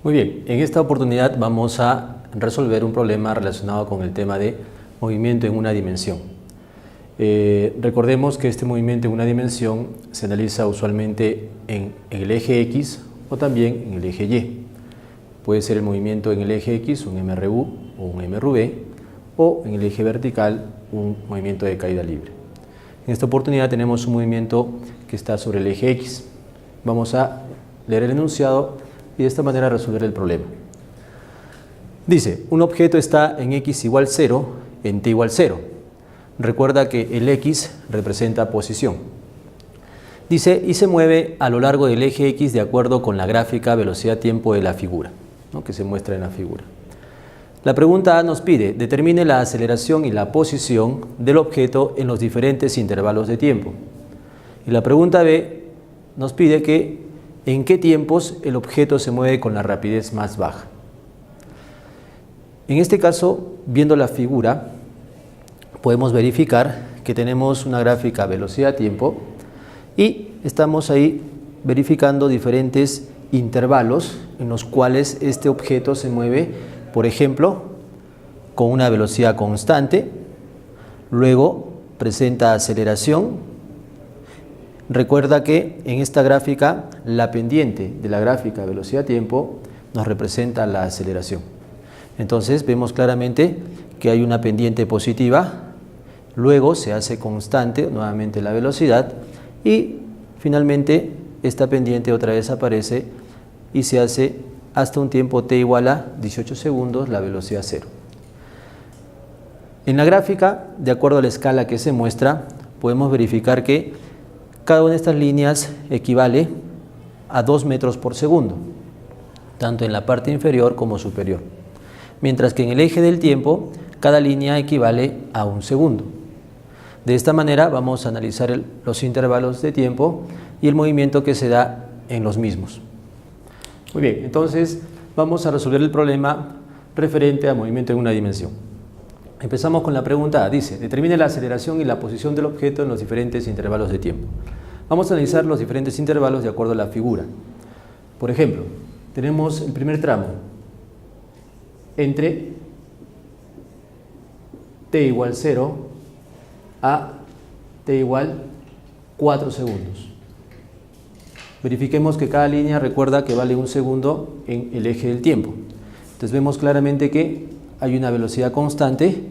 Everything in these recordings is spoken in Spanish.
Muy bien, en esta oportunidad vamos a resolver un problema relacionado con el tema de movimiento en una dimensión. Recordemos que este movimiento en una dimensión se analiza usualmente en el eje X o también en el eje Y. Puede ser el movimiento en el eje X, un MRU o un MRV, o en el eje vertical, un movimiento de caída libre. En esta oportunidad tenemos un movimiento que está sobre el eje X. Vamos a leer el enunciado y de esta manera resolver el problema. Dice, un objeto está en X igual 0, en T igual 0. Recuerda que el X representa posición. Dice, y se mueve a lo largo del eje X de acuerdo con la gráfica velocidad-tiempo de la figura, ¿no?, que se muestra en la figura. La pregunta A nos pide, determine la aceleración y la posición del objeto en los diferentes intervalos de tiempo. Y la pregunta B nos pide que en qué tiempos el objeto se mueve con la rapidez más baja. En este caso, viendo la figura, podemos verificar que tenemos una gráfica velocidad-tiempo y estamos ahí verificando diferentes intervalos en los cuales este objeto se mueve, por ejemplo, con una velocidad constante, luego presenta aceleración. Recuerda que en esta gráfica la pendiente de la gráfica velocidad-tiempo nos representa la aceleración. Entonces vemos claramente que hay una pendiente positiva, luego se hace constante nuevamente la velocidad y finalmente esta pendiente otra vez aparece y se hace hasta un tiempo t igual a 18 segundos la velocidad 0. En la gráfica, de acuerdo a la escala que se muestra, podemos verificar que cada una de estas líneas equivale a 2 metros por segundo, tanto en la parte inferior como superior. Mientras que en el eje del tiempo, cada línea equivale a 1 segundo. De esta manera vamos a analizar los intervalos de tiempo y el movimiento que se da en los mismos. Muy bien, entonces vamos a resolver el problema referente a movimiento en una dimensión. Empezamos con la pregunta A. Dice, determine la aceleración y la posición del objeto en los diferentes intervalos de tiempo. Vamos a analizar los diferentes intervalos de acuerdo a la figura. Por ejemplo, tenemos el primer tramo entre t igual 0 a t igual 4 segundos. Verifiquemos que cada línea recuerda que vale 1 segundo en el eje del tiempo. Entonces vemos claramente que hay una velocidad constante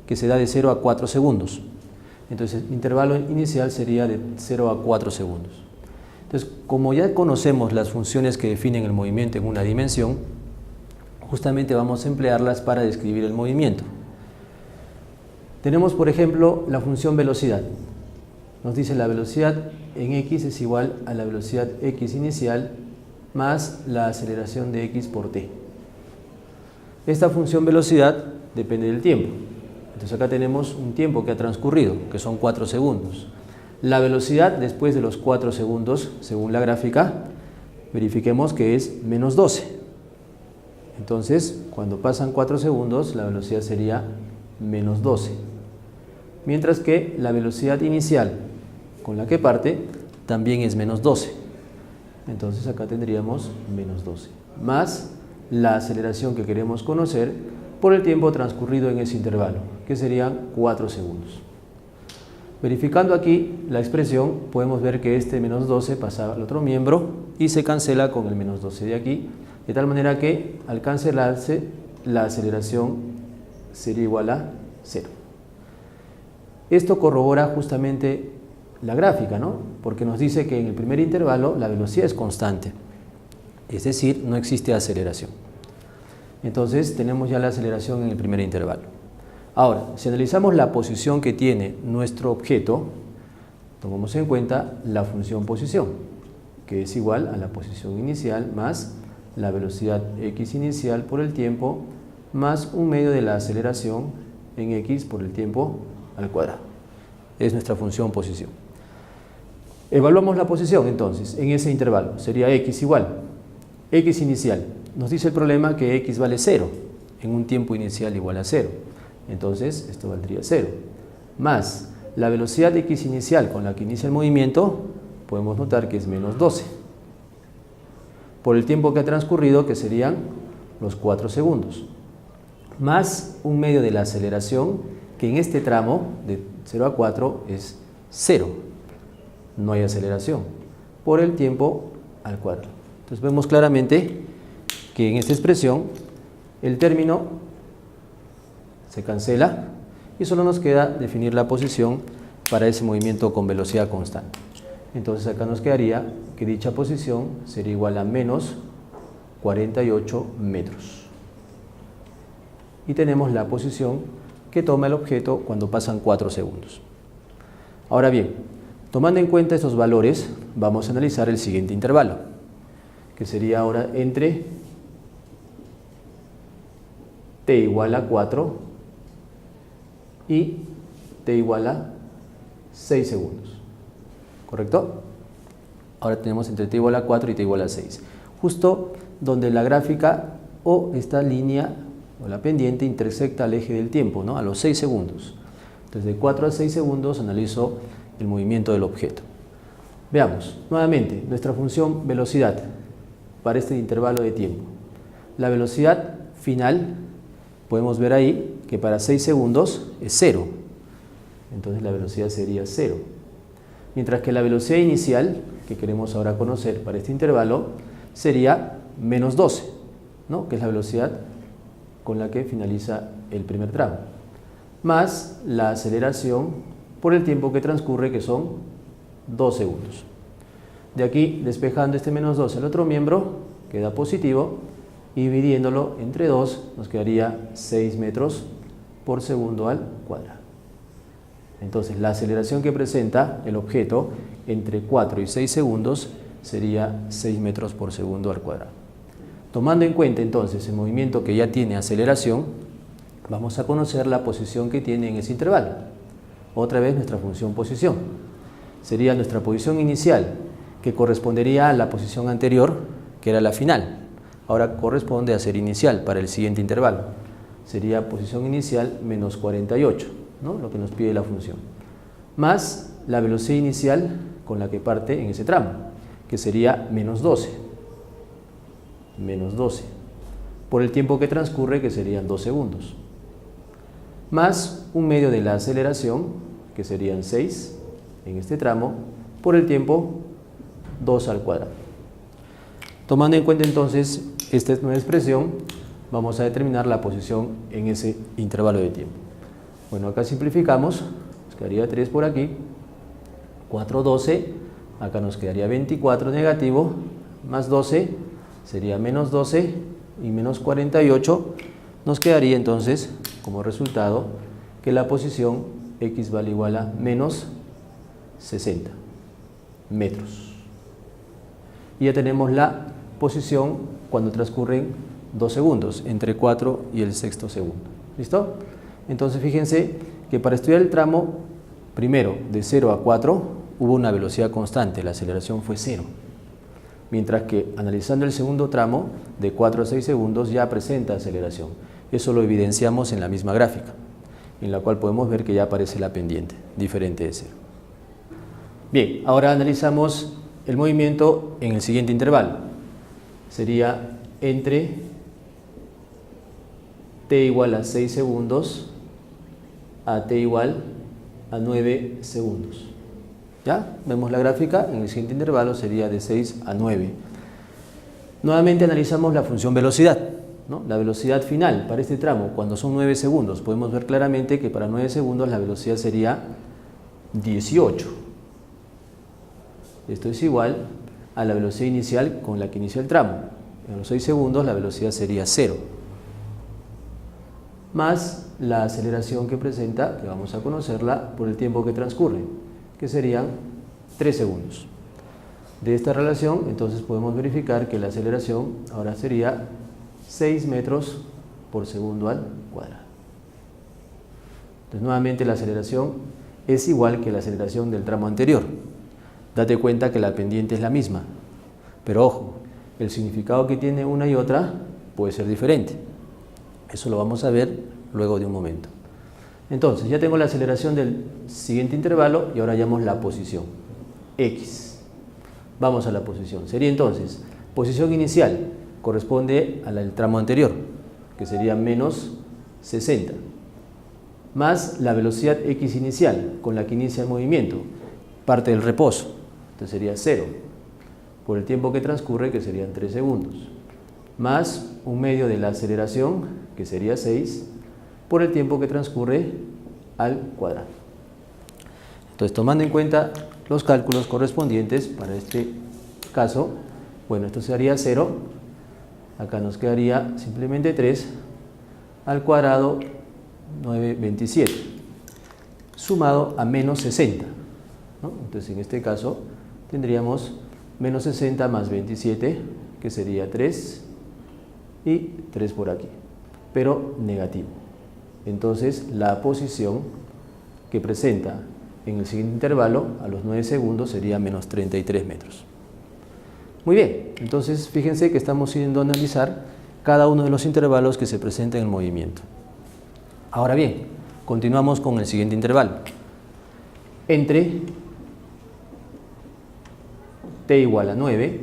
que se da de 0 a 4 segundos. Entonces el intervalo inicial sería de 0 a 4 segundos. Entonces, como ya conocemos las funciones que definen el movimiento en una dimensión, justamente vamos a emplearlas para describir el movimiento. Tenemos, por ejemplo, la función velocidad. Nos dice la velocidad en x es igual a la velocidad x inicial más la aceleración de x por t. Esta función velocidad depende del tiempo. Entonces acá tenemos un tiempo que ha transcurrido, que son 4 segundos. La velocidad después de los 4 segundos, según la gráfica, verifiquemos que es menos 12. Entonces, cuando pasan 4 segundos, la velocidad sería menos 12. Mientras que la velocidad inicial con la que parte también es menos 12. Entonces acá tendríamos menos 12. Más la aceleración que queremos conocer por el tiempo transcurrido en ese intervalo, que serían 4 segundos. Verificando aquí la expresión, podemos ver que este menos 12 pasa al otro miembro y se cancela con el menos 12 de aquí, de tal manera que al cancelarse la aceleración sería igual a 0. Esto corrobora justamente la gráfica, ¿no? Porque nos dice que en el primer intervalo la velocidad es constante, es decir, no existe aceleración. Entonces tenemos ya la aceleración en el primer intervalo. Ahora, si analizamos la posición que tiene nuestro objeto, tomamos en cuenta la función posición, que es igual a la posición inicial más la velocidad x inicial por el tiempo más un medio de la aceleración en x por el tiempo al cuadrado. Es nuestra función posición. Evaluamos la posición entonces en ese intervalo. Sería x igual x inicial. Nos dice el problema que x vale 0 en un tiempo inicial igual a 0. Entonces esto valdría 0. Más la velocidad de x inicial con la que inicia el movimiento, podemos notar que es menos 12. por el tiempo que ha transcurrido, que serían los 4 segundos, más un medio de la aceleración, que en este tramo de 0 a 4 es 0. No hay aceleración, por el tiempo al cuadrado. Entonces vemos claramente que en esta expresión el término se cancela y solo nos queda definir la posición para ese movimiento con velocidad constante. Entonces acá nos quedaría que dicha posición sería igual a menos 48 metros. Y tenemos la posición que toma el objeto cuando pasan 4 segundos. Ahora bien, tomando en cuenta estos valores, vamos a analizar el siguiente intervalo, que sería ahora entre t igual a 4 y t igual a 6 segundos. ¿Correcto? Ahora tenemos entre t igual a 4 y t igual a 6. Justo donde la gráfica o esta línea o la pendiente intersecta al eje del tiempo, ¿no? A los 6 segundos. Entonces de 4 a 6 segundos analizo el movimiento del objeto. Veamos nuevamente nuestra función velocidad para este intervalo de tiempo. La velocidad final, podemos ver ahí que para 6 segundos es 0. Entonces la velocidad sería 0. Mientras que la velocidad inicial, que queremos ahora conocer para este intervalo, sería menos 12, ¿no? Que es la velocidad con la que finaliza el primer tramo, más la aceleración por el tiempo que transcurre, que son 2 segundos. De aquí, despejando este menos 12 al otro miembro, queda positivo, y dividiéndolo entre 2 nos quedaría 6 metros por segundo al cuadrado. Entonces la aceleración que presenta el objeto entre 4 y 6 segundos sería 6 metros por segundo al cuadrado. Tomando en cuenta entonces el movimiento que ya tiene aceleración, vamos a conocer la posición que tiene en ese intervalo. Otra vez nuestra función posición. Sería nuestra posición inicial, que correspondería a la posición anterior, que era la final. Ahora corresponde a ser inicial para el siguiente intervalo. Sería posición inicial menos 48, ¿no? Lo que nos pide la función. Más la velocidad inicial con la que parte en ese tramo, que sería menos 12. Menos 12. Por el tiempo que transcurre, que serían 2 segundos. Más un medio de la aceleración, que serían 6 en este tramo, por el tiempo 2 al cuadrado. Tomando en cuenta entonces esta nueva expresión, vamos a determinar la posición en ese intervalo de tiempo. Bueno, acá simplificamos, nos quedaría 3 por aquí, 4, 12, acá nos quedaría 24 negativo, más 12, sería menos 12, y menos 48, nos quedaría entonces como resultado que la posición x vale igual a menos 60 metros. Y ya tenemos la posición cuando transcurren 2 segundos, entre 4 y el sexto segundo. ¿Listo? Entonces fíjense que para estudiar el tramo primero de 0 a 4 hubo una velocidad constante, la aceleración fue 0. Mientras que analizando el segundo tramo de 4 a 6 segundos ya presenta aceleración. Eso lo evidenciamos en la misma gráfica, en la cual podemos ver que ya aparece la pendiente, diferente de 0. Bien, ahora analizamos el movimiento en el siguiente intervalo. Sería entre t igual a 6 segundos a t igual a 9 segundos. ¿Ya? Vemos la gráfica, en el siguiente intervalo sería de 6 a 9. Nuevamente analizamos la función velocidad, ¿no? La velocidad final para este tramo, cuando son 9 segundos, podemos ver claramente que para 9 segundos la velocidad sería 18. Esto es igual a la velocidad inicial con la que inició el tramo. En los 6 segundos la velocidad sería 0. Más la aceleración que presenta, que vamos a conocerla por el tiempo que transcurre, que serían 3 segundos. De esta relación, entonces podemos verificar que la aceleración ahora sería 6 metros por segundo al cuadrado. Entonces, nuevamente la aceleración es igual que la aceleración del tramo anterior. Date cuenta que la pendiente es la misma, pero ojo, el significado que tiene una y otra puede ser diferente. Eso lo vamos a ver luego de un momento. Entonces, ya tengo la aceleración del siguiente intervalo y ahora hallamos la posición, x. Vamos a la posición. Sería entonces Posición inicial corresponde al tramo anterior, que sería menos 60, más la velocidad x inicial con la que inicia el movimiento, parte del reposo, entonces sería 0, por el tiempo que transcurre, que serían 3 segundos, más un medio de la aceleración, que sería 6, por el tiempo que transcurre al cuadrado. Entonces, tomando en cuenta los cálculos correspondientes para este caso, bueno, esto sería 0, acá nos quedaría simplemente 3 al cuadrado 927, sumado a menos 60, ¿no? Entonces, en este caso tendríamos menos 60 más 27, que sería 3, y 3 por aquí, pero negativo. Entonces, la posición que presenta en el siguiente intervalo a los 9 segundos sería menos 33 metros. Muy bien, entonces fíjense que estamos yendo a analizar cada uno de los intervalos que se presentan en el movimiento. Ahora bien, continuamos con el siguiente intervalo. Entre t igual a 9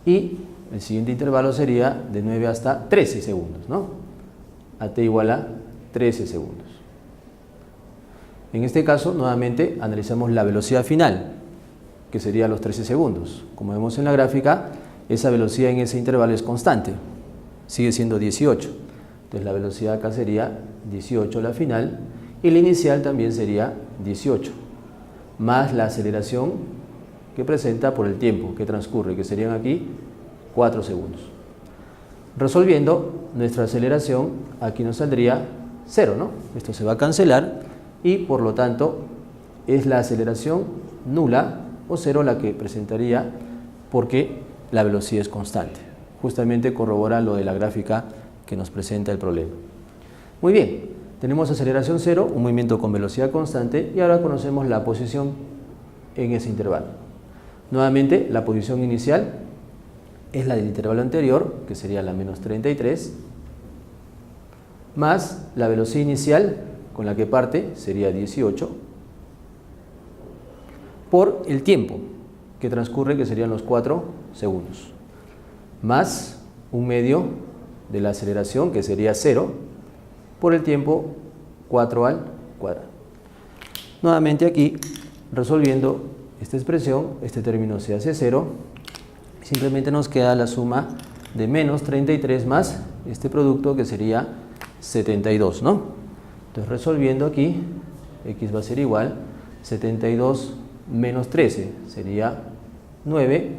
y el siguiente intervalo sería de 9 hasta 13 segundos, ¿no? A t igual a 13 segundos. En este caso, nuevamente, analizamos la velocidad final, que sería los 13 segundos. Como vemos en la gráfica, esa velocidad en ese intervalo es constante, sigue siendo 18. Entonces la velocidad acá sería 18 la final, y la inicial también sería 18, más la aceleración que presenta por el tiempo que transcurre, que serían aquí 4 segundos. Resolviendo nuestra aceleración, aquí nos saldría 0, ¿no? Esto se va a cancelar y por lo tanto es la aceleración nula o 0 la que presentaría, porque la velocidad es constante. Justamente corrobora lo de la gráfica que nos presenta el problema. Muy bien, tenemos aceleración 0, un movimiento con velocidad constante, y ahora conocemos la posición en ese intervalo. Nuevamente, la posición inicial es la del intervalo anterior, que sería la menos 33, más la velocidad inicial con la que parte, sería 18, por el tiempo que transcurre, que serían los 4 segundos, más un medio de la aceleración, que sería 0, por el tiempo 4 al cuadrado. Nuevamente aquí, resolviendo esta expresión, este término se hace 0, simplemente nos queda la suma de menos 33 más este producto, que sería 72, ¿no? Entonces, resolviendo aquí, x va a ser igual, 72 menos 13 sería 9,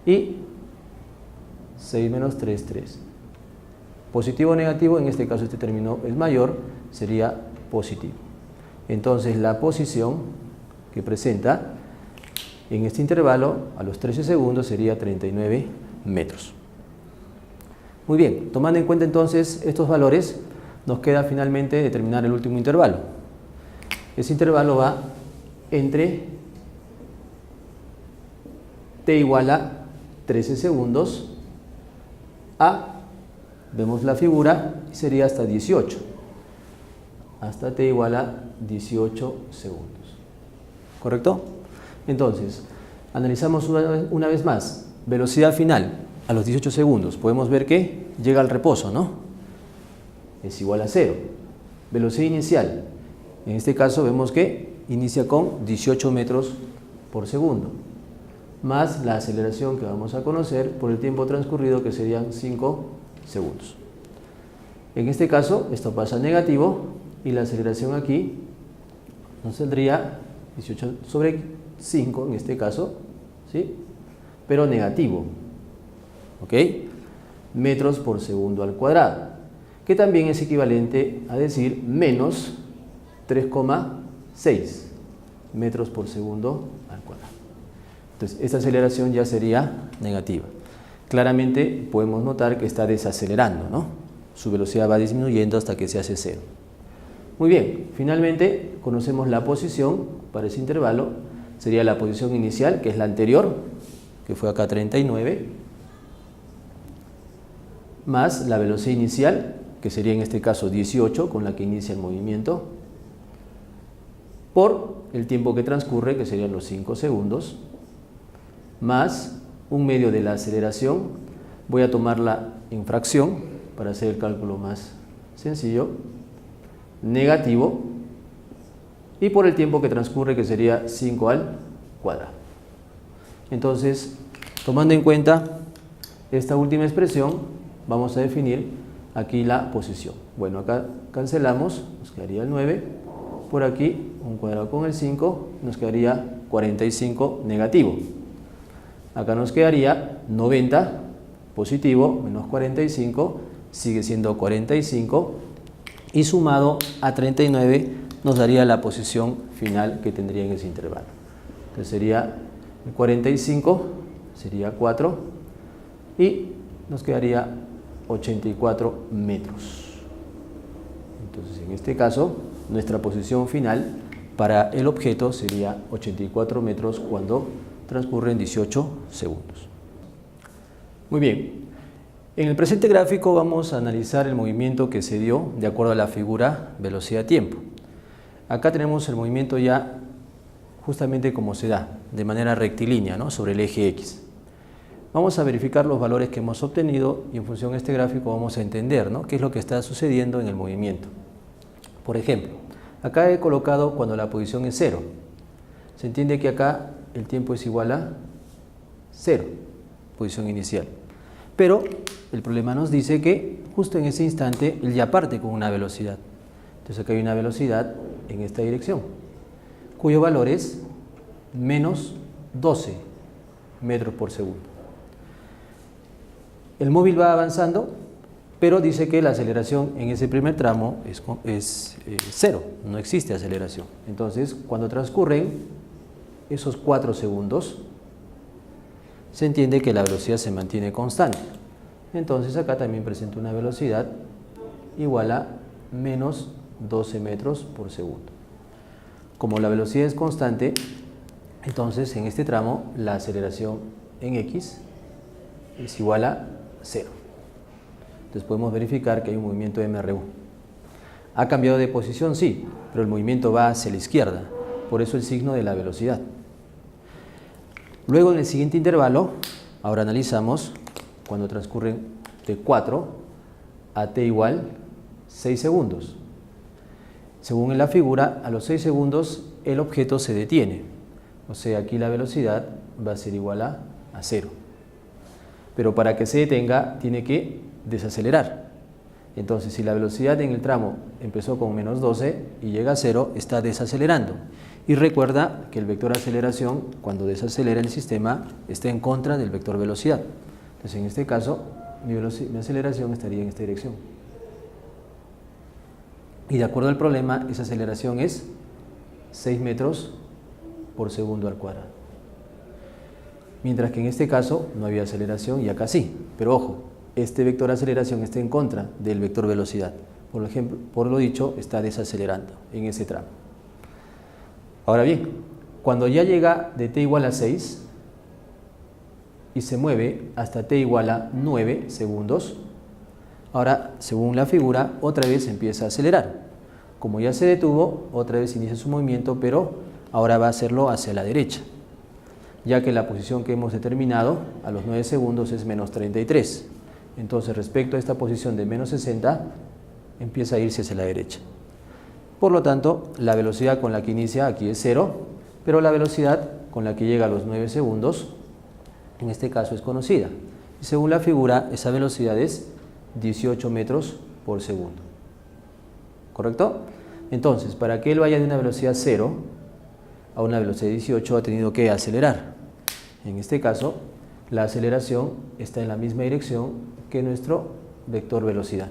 y 6 menos 3, 3. Positivo o negativo, en este caso este término es mayor, sería positivo. Entonces, la posición que presenta en este intervalo a los 13 segundos sería 39 metros. Muy bien, tomando en cuenta entonces estos valores, nos queda finalmente determinar el último intervalo. Ese intervalo va entre t igual a 13 segundos a, vemos la figura, sería hasta 18, hasta t igual a 18 segundos. ¿Correcto? Entonces, analizamos una vez más, velocidad final a los 18 segundos, podemos ver que llega al reposo, ¿no? Es igual a 0. Velocidad inicial, en este caso vemos que inicia con 18 metros por segundo, más la aceleración que vamos a conocer por el tiempo transcurrido, que serían 5 segundos. En este caso, esto pasa a negativo y la aceleración aquí nos saldría 18 sobre 5 en este caso, ¿sí? Pero negativo, ¿ok? Metros por segundo al cuadrado, que también es equivalente a decir menos 3,6 metros por segundo al cuadrado. Entonces, esta aceleración ya sería negativa. Claramente podemos notar que está desacelerando, ¿no? Su velocidad va disminuyendo hasta que se hace 0. Muy bien, finalmente conocemos la posición para ese intervalo. Sería la posición inicial, que es la anterior, que fue acá 39, más la velocidad inicial, que sería en este caso 18, con la que inicia el movimiento, por el tiempo que transcurre, que serían los 5 segundos, más 1/2 de la aceleración. Voy a tomarla en fracción para hacer el cálculo más sencillo. Negativo. Y por el tiempo que transcurre, que sería 5 al cuadrado. Entonces, tomando en cuenta esta última expresión, vamos a definir aquí la posición. Bueno, acá cancelamos, nos quedaría el 9. Por aquí, un cuadrado con el 5, nos quedaría 45 negativo. Acá nos quedaría 90 positivo menos 45, sigue siendo 45. Y sumado a 39 nos daría la posición final que tendría en ese intervalo. Entonces sería 45, sería 4 y nos quedaría 84 metros. Entonces en este caso nuestra posición final para el objeto sería 84 metros cuando transcurren 18 segundos. Muy bien. En el presente gráfico vamos a analizar el movimiento que se dio de acuerdo a la figura velocidad-tiempo. Acá tenemos el movimiento ya justamente como se da, de manera rectilínea, ¿no?, sobre el eje X. Vamos a verificar los valores que hemos obtenido y en función de este gráfico vamos a entender, ¿no?, qué es lo que está sucediendo en el movimiento. Por ejemplo, acá he colocado cuando la posición es 0. Se entiende que acá el tiempo es igual a 0, posición inicial. Pero el problema nos dice que justo en ese instante él ya parte con una velocidad. Entonces acá hay una velocidad en esta dirección, cuyo valor es menos 12 metros por segundo. El móvil va avanzando, pero dice que la aceleración en ese primer tramo es 0, no existe aceleración. Entonces, cuando transcurren esos 4 segundos, se entiende que la velocidad se mantiene constante. Entonces acá también presenta una velocidad igual a menos 12 metros por segundo. Como la velocidad es constante, entonces en este tramo la aceleración en X es igual a 0. Entonces podemos verificar que hay un movimiento MRU. ¿Ha cambiado de posición? Sí, pero el movimiento va hacia la izquierda, por eso el signo de la velocidad. Luego en el siguiente intervalo, ahora analizamos cuando transcurren de 4 a t igual 6 segundos. Según en la figura, a los 6 segundos el objeto se detiene. O sea, aquí la velocidad va a ser igual a 0. Pero para que se detenga, tiene que desacelerar. Entonces, si la velocidad en el tramo empezó con menos 12 y llega a 0, está desacelerando. Y recuerda que el vector aceleración, cuando desacelera el sistema, está en contra del vector velocidad. Entonces, en este caso, mi aceleración estaría en esta dirección. Y de acuerdo al problema, esa aceleración es 6 metros por segundo al cuadrado. Mientras que en este caso no había aceleración y acá sí. Pero ojo, este vector aceleración está en contra del vector velocidad. Por ejemplo, por lo dicho, está desacelerando en ese tramo. Ahora bien, cuando ya llega de t igual a 6 y se mueve hasta t igual a 9 segundos, ahora, según la figura, otra vez empieza a acelerar. Como ya se detuvo, otra vez inicia su movimiento, pero ahora va a hacerlo hacia la derecha, ya que la posición que hemos determinado a los 9 segundos es menos 33. Entonces, respecto a esta posición de menos 60, empieza a irse hacia la derecha. Por lo tanto, la velocidad con la que inicia aquí es 0, pero la velocidad con la que llega a los 9 segundos, en este caso es conocida. Y según la figura, esa velocidad es 18 metros por segundo. ¿Correcto? Entonces, para que él vaya de una velocidad 0 a una velocidad 18, ha tenido que acelerar. En este caso, la aceleración está en la misma dirección que nuestro vector velocidad.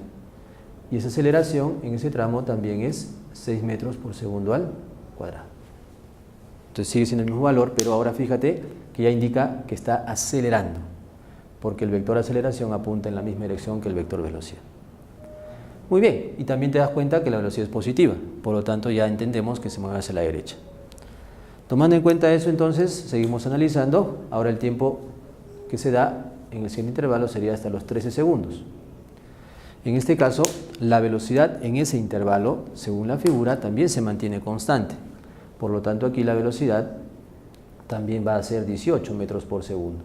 Y esa aceleración en ese tramo también es 6 metros por segundo al cuadrado. Entonces sigue siendo el mismo valor, pero ahora fíjate que ya indica que está acelerando, porque el vector aceleración apunta en la misma dirección que el vector velocidad. Muy bien, y también te das cuenta que la velocidad es positiva, por lo tanto ya entendemos que se mueve hacia la derecha. Tomando en cuenta eso, entonces, seguimos analizando. Ahora el tiempo que se da en el siguiente intervalo sería hasta los 13 segundos. En este caso, la velocidad en ese intervalo, según la figura, también se mantiene constante. Por lo tanto, aquí la velocidad también va a ser 18 metros por segundo,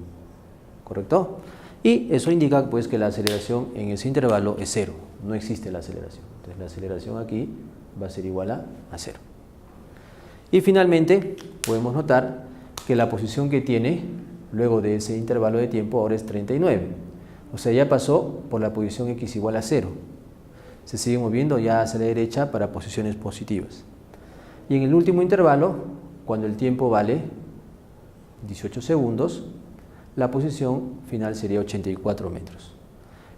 ¿correcto? Y eso indica pues que la aceleración en ese intervalo es cero, no existe la aceleración. Entonces la aceleración aquí va a ser igual a cero. Y finalmente podemos notar que la posición que tiene luego de ese intervalo de tiempo ahora es 39. O sea, ya pasó por la posición x igual a 0. Se sigue moviendo ya hacia la derecha para posiciones positivas. Y en el último intervalo, cuando el tiempo vale 18 segundos, la posición final sería 84 metros.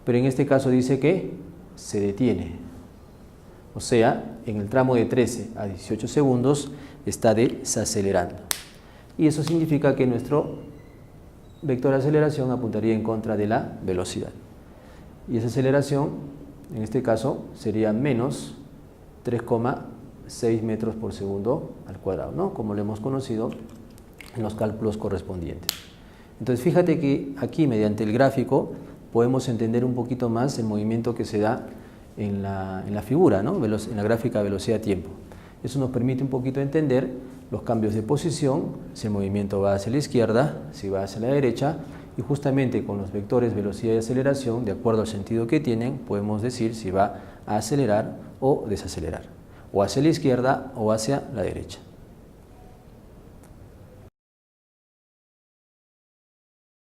Pero en este caso dice que se detiene. O sea, en el tramo de 13 a 18 segundos está desacelerando. Y eso significa que nuestro vector de aceleración apuntaría en contra de la velocidad. Y esa aceleración, en este caso, sería menos 3,6 metros por segundo al cuadrado, ¿no? Como lo hemos conocido en los cálculos correspondientes. Entonces, fíjate que aquí, mediante el gráfico, podemos entender un poquito más el movimiento que se da en la figura, ¿no? En la gráfica velocidad-tiempo. Eso nos permite un poquito entender los cambios de posición, si el movimiento va hacia la izquierda, si va hacia la derecha, y justamente con los vectores velocidad y aceleración, de acuerdo al sentido que tienen, podemos decir si va a acelerar o desacelerar, o hacia la izquierda o hacia la derecha.